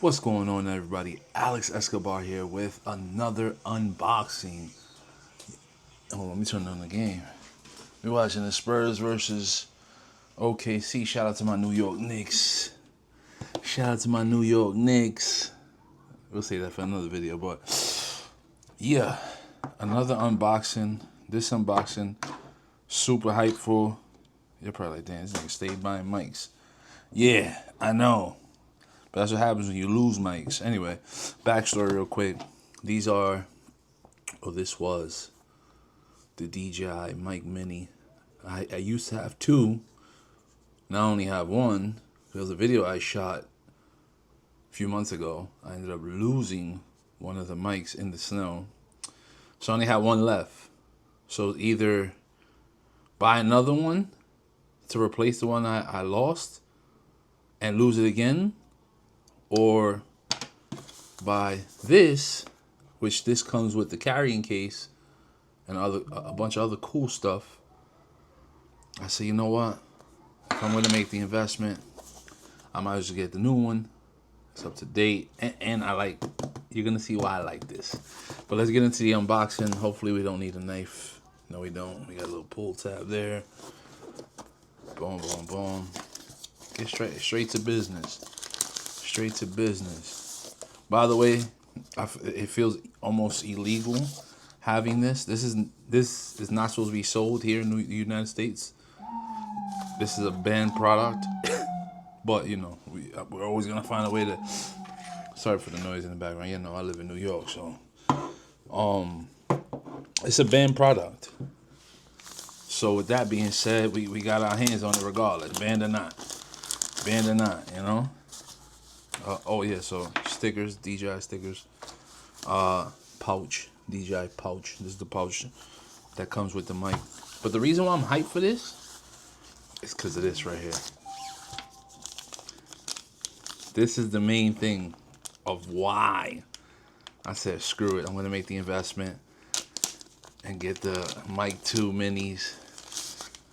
What's going on, everybody? Alex Escobar here with another unboxing. Oh, let me turn on the game. We're watching the Spurs versus OKC. Shout out to my New York Knicks. Shout out to my New York Knicks. We'll say that for another video, but yeah, another unboxing. This unboxing, super hypeful. You're probably like, damn, this nigga stayed buying mics. Yeah, I know. But that's what happens when you lose mics. Anyway, backstory real quick. This was the DJI MIC MINI. I used to have two. Now I only have one. There was a video I shot a few months ago. I ended up losing one of the mics in the snow. So I only had one left. So either buy another one to replace the one I lost and lose it again, or buy this, which this comes with the carrying case and a bunch of other cool stuff. I said, you know what? If I'm gonna make the investment, I might as well get the new one. It's up to date, and you're gonna see why I like this. But let's get into the unboxing. Hopefully we don't need a knife. No, we don't. We got a little pull tab there. Boom, boom, boom. Get straight to business. Straight to business. By the way, it feels almost illegal having this. This is not supposed to be sold here in the United States. This is a banned product. But you know, we're always gonna find a way to. Sorry for the noise in the background. You know, I live in New York, so it's a banned product. So with that being said, we got our hands on it regardless, banned or not, you know. Oh yeah, so stickers, DJI stickers, pouch, DJI pouch. This is the pouch that comes with the mic. But the reason why I'm hyped for this is because of this right here. This is the main thing of why I said screw it. I'm gonna make the investment and get the Mic 2 minis.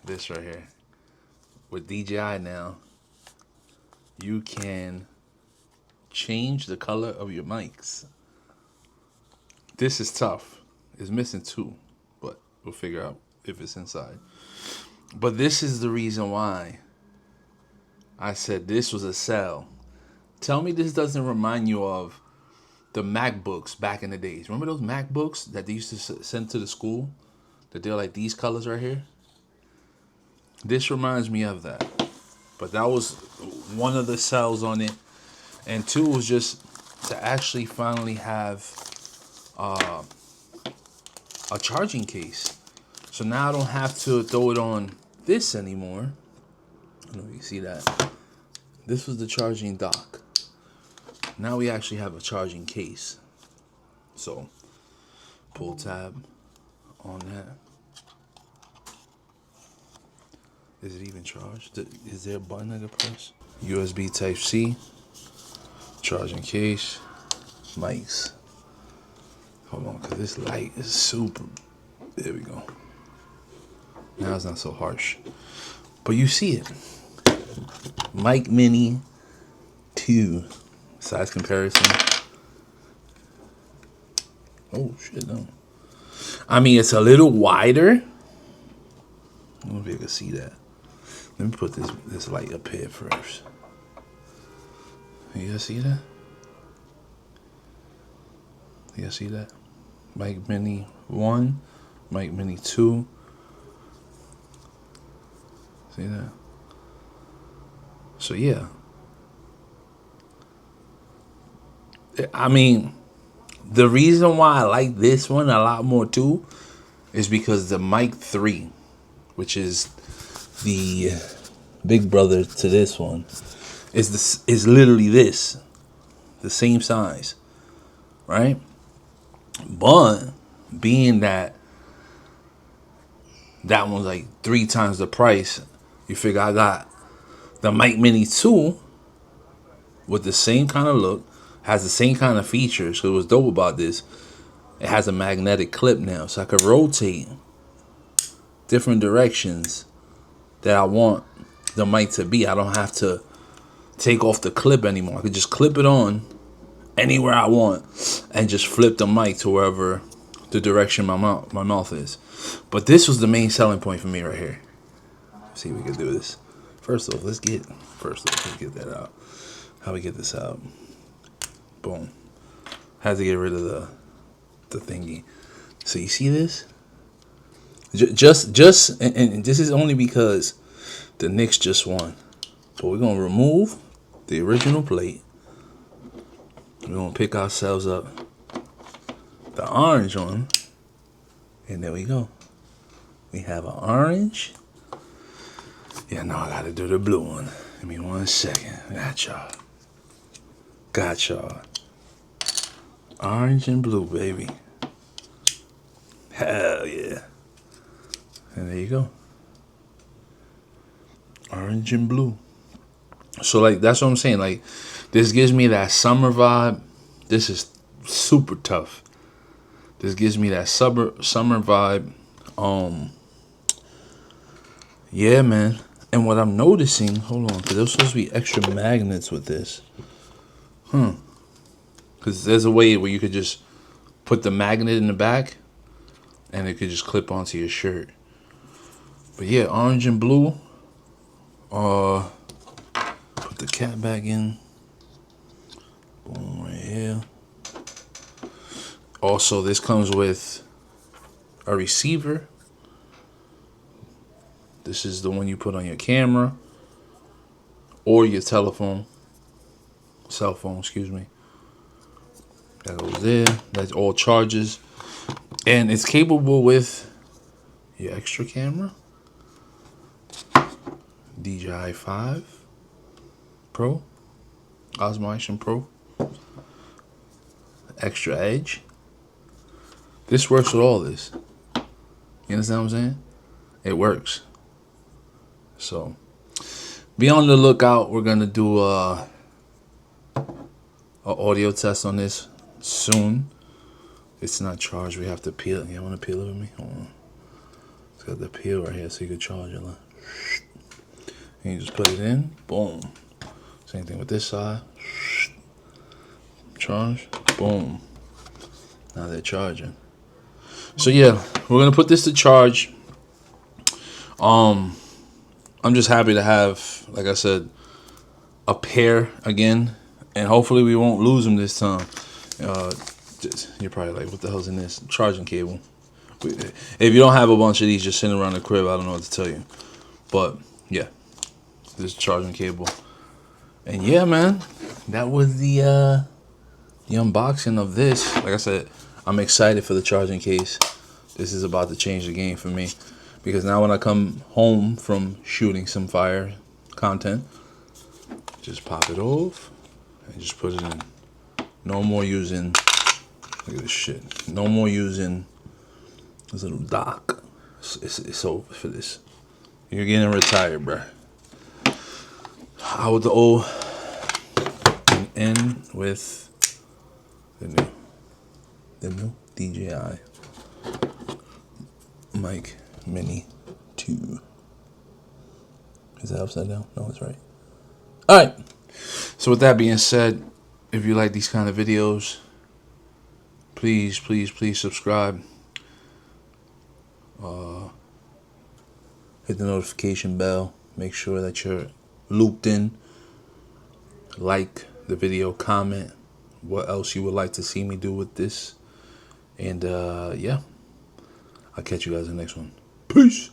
This right here with DJI now, you can change the color of your mics. This is tough. It's missing two, but we'll figure out if it's inside. But this is the reason why I said this was a sell. Tell me this doesn't remind you of the MacBooks back in the days. Remember those MacBooks that they used to send to the school? That they're like these colors right here? This reminds me of that. But that was one of the sells on it. And two was just to actually finally have a charging case. So now I don't have to throw it on this anymore. I don't know if you see that. This was the charging dock. Now we actually have a charging case. So pull tab on that. Is it even charged? Is there a button I can press? USB Type C. Charging case. Mics. Hold on, because this light is super. There we go. Now it's not so harsh. But you see it. Mic Mini 2. Size comparison. Oh, shit, no. I mean, it's a little wider. I don't know if you can see that. Let me put this light up here first. You guys see that? You guys see that? Mic Mini 1, Mic Mini 2. See that? So yeah. I mean, the reason why I like this one a lot more too is because the Mic 3, which is the big brother to this one, is literally this, the same size, right? But being that one's like 3 times the price, you figure I got the Mic Mini 2 with the same kind of look, has the same kind of features. So what's dope about this, it has a magnetic clip now, so I could rotate different directions that I want the mic to be. I don't have to take off the clip anymore. I could just clip it on anywhere I want and just flip the mic to wherever the direction my mouth is. But this was the main selling point for me right here. Let's see if we can do this. First off, let's get that out. How we get this out? Boom. Had to get rid of the thingy. So you see this? Just and this is only because the Knicks just won. So we're gonna remove the original plate. We're gonna pick ourselves up the orange one, and there we go. We have an orange. Yeah, no, I gotta do the blue one. Give me 1 second. Got y'all. Orange and blue, baby. Hell yeah. And there you go. Orange and blue. So, like, that's what I'm saying. Like, this gives me that summer vibe. This is super tough. This gives me that summer vibe. Yeah, man. And what I'm noticing, hold on, because there's supposed to be extra magnets with this. Because there's a way where you could just put the magnet in the back and it could just clip onto your shirt. But yeah, orange and blue. Put the cap back in. Boom, right here. Also, this comes with a receiver. This is the one you put on your camera or your cell phone, excuse me. That goes there. That's all charges. And it's capable with your extra camera. DJI 5 Pro. Osmo Action Pro. Extra edge. This works with all this. You understand what I'm saying? It works. So, be on the lookout. We're going to do a audio test on this soon. It's not charged. We have to peel it. You want to peel it with me? Hold on. It's got the peel right here so you can charge it. And you just put it in. Boom. Same thing with this side. Charge. Boom. Now they're charging. So yeah, we're going to put this to charge. I'm just happy to have, like I said, a pair again, and hopefully we won't lose them this time. You're probably like, what the hell's in this? Charging cable. If you don't have a bunch of these just sitting around the crib, I don't know what to tell you. But yeah, this charging cable. And yeah, man, that was the unboxing of this. Like I said, I'm excited for the charging case. This is about to change the game for me. Because now when I come home from shooting some fire content, just pop it off and just put it in. No more using, look at this shit. No more using this little dock. It's over for this. You're getting retired, bruh. Out with the old and in with the new DJI MIC Mini 2. Is that upside down? No, it's right. Alright. So with that being said, if you like these kind of videos, please subscribe. Hit the notification bell. Make sure that you're looped in. Like the video, comment what else you would like to see me do with this. And yeah, I'll catch you guys in the next one. Peace.